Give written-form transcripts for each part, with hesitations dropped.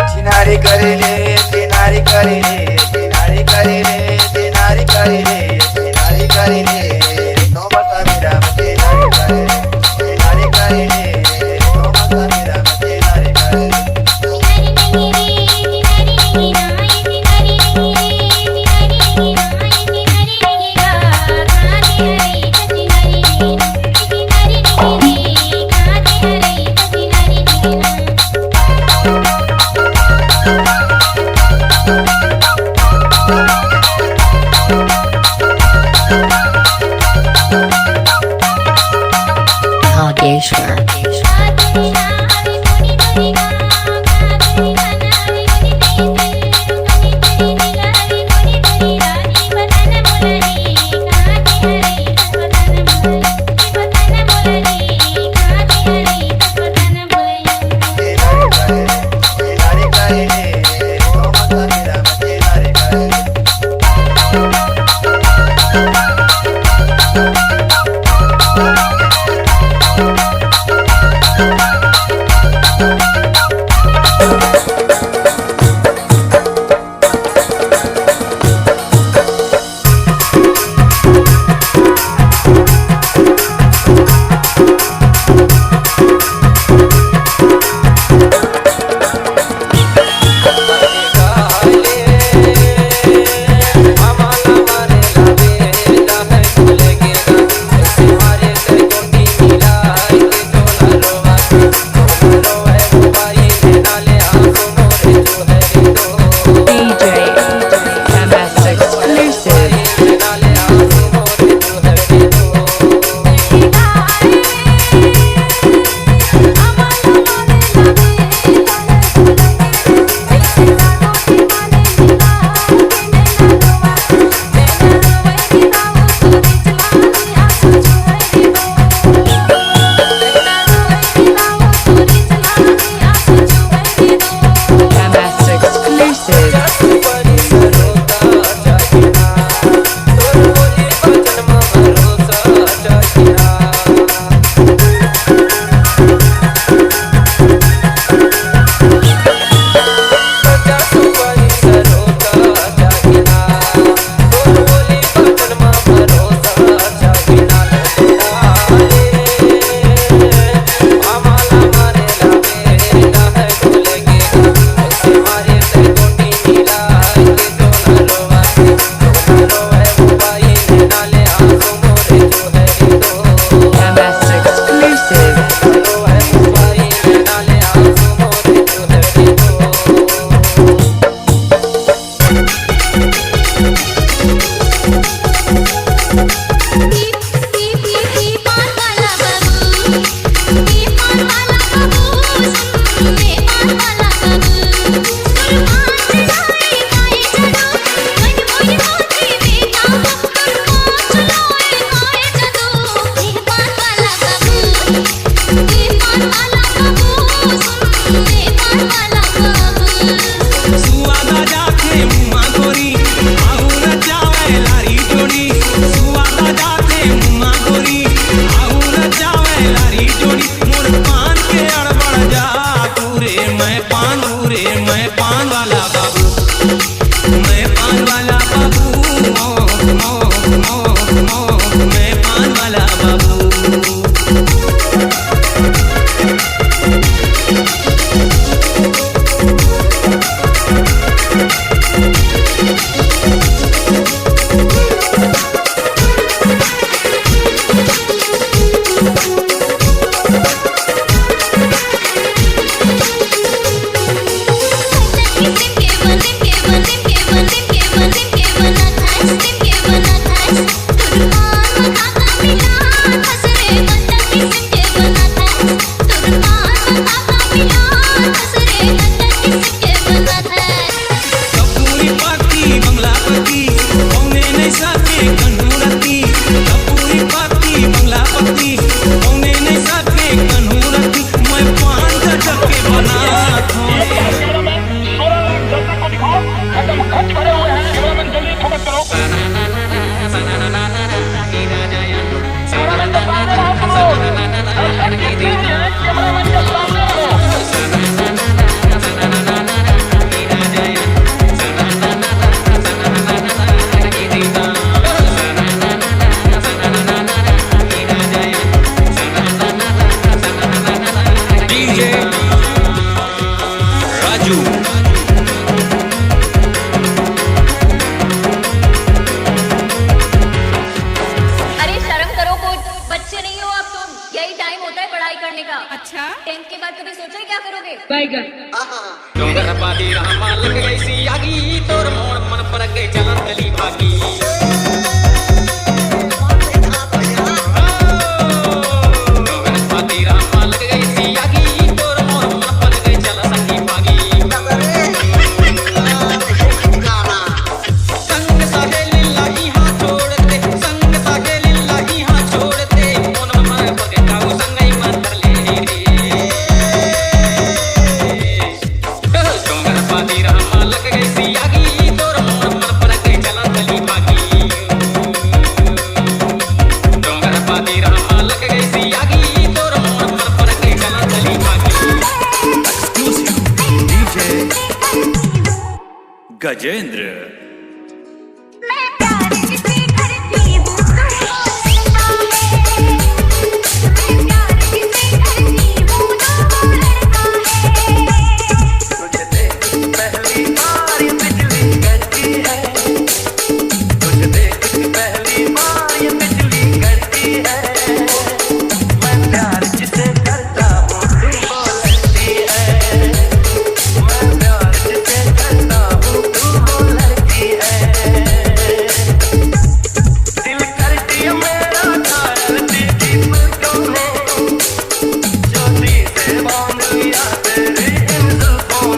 चिनारी करेले चिनारी करेले चिनारी करेले चिनारी करेले चिनारी करेले नो बता मेरा चिनारी करेले चिनारी करेले नो बता मेरा चिनारी करेले खड़े हुए हैं, कैमरामैन जल्दी फोकस करो। अच्छा, 10th के बाद कभी सोचा है क्या करोगे? बैगन। डोंगर पादी रामा लग गई सी आगी तोर मोर मन पर गई चलन गली भागी डोंगर पादी रामा लग गई सी आगी तोर मोर मन पर गई चल संगी भागी संग सहेली लागी हाथ छोड़ते संग सहेली लागी हाथ छोड़ते मन मन पर गई जाऊ संगई मंत्र ले डोंगर पादी रामा लग गई सी आगी तोर मोर मन पर गई चलन गली भागी डोंगर पादी रामा लग गई सी आगी तोर मोर मन पर गई चलन गली भागी DJ गजेंद्र मैं प्यार किसे करती हूँ तू बोलता है मैं प्यार किसे करती हूँ तू बोलता है तुझे देख पहली बार ये बिजली करती है तुझे देख पहली बार ये बिजली करती है मैं प्यार जिसे करता हूँ तू बोलती है मैं प्यार जिसे करता हूँ तू बोलती है दिल करती है मेरा घायल तेरी पलकों में ज्योति से बांध लिया तेरी इन जुल्फों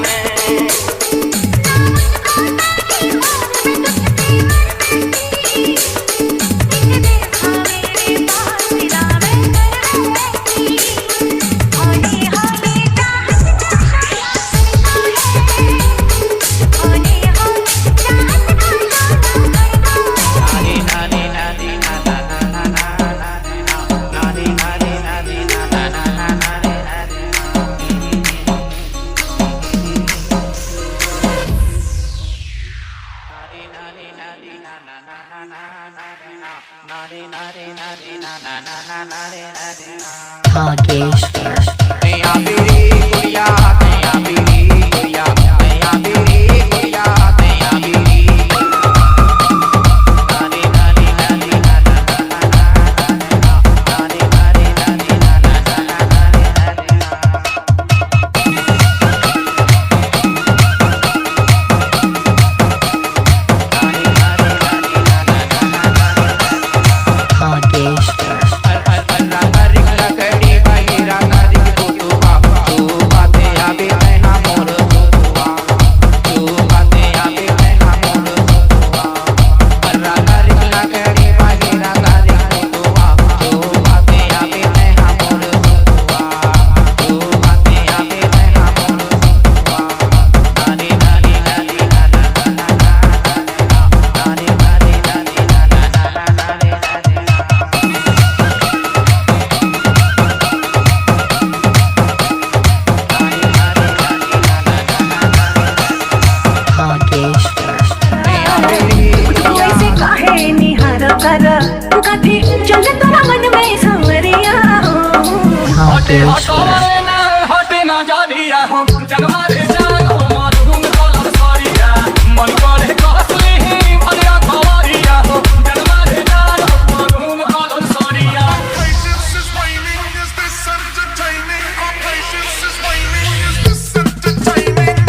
ने हटे ना जानिया हम जगवारे जानो मारूंग कॉलर सॉरीया मन करे कसली ही भरिया खवारिया हो जगवारे जानो मारूंग collar सॉरीया Patience is waning, is this entertaining? Our patience is waning, is this entertaining?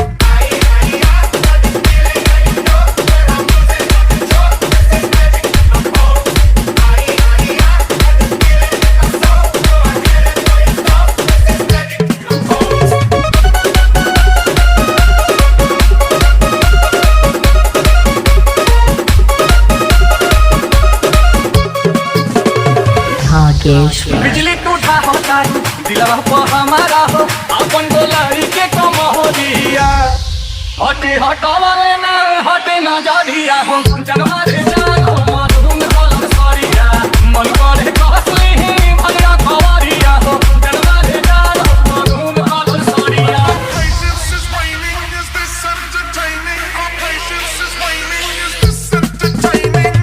बिजली टूटा होता दिलवा पर हमारा हो अपन गोलाई के कम हो दिया हटे हटावा ना हटे ना जानिया हो जगवारे जानो मारूंग कॉलर सॉरीया मन करे कसली ही भरिया खवारिया हो जगवारे जानो मारूंग collar सॉरीया Patience is waning, is this entertaining? Our patience is waning, is this entertaining?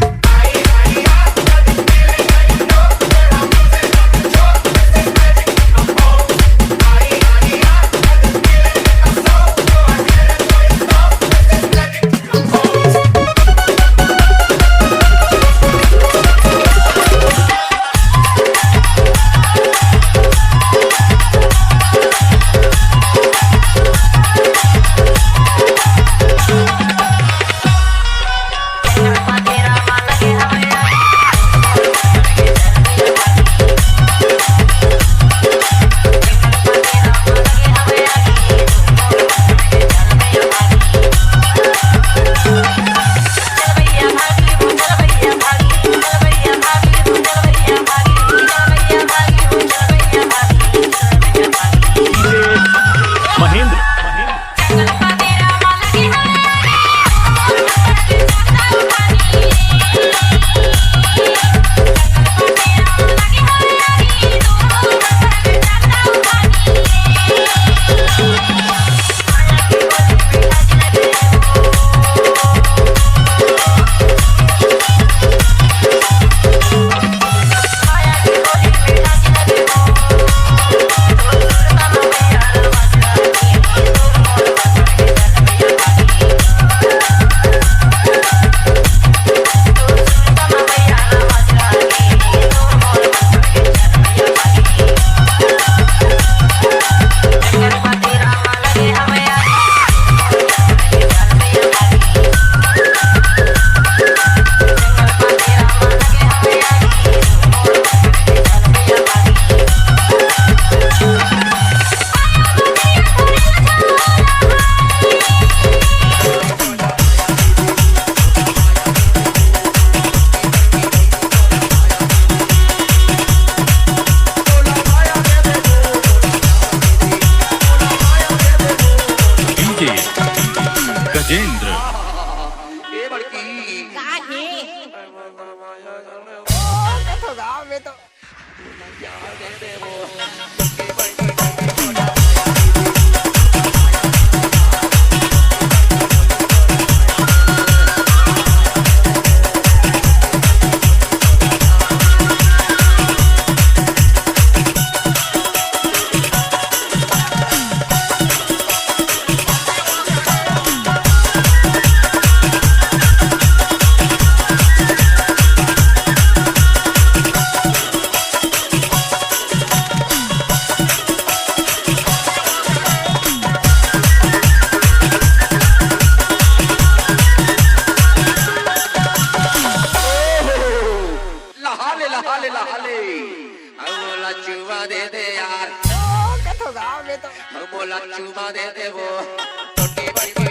मैं तो बोला चुमा दे दे यार कथो गाँव में तो बोला चुमा दे दे वो टोटी बड़ी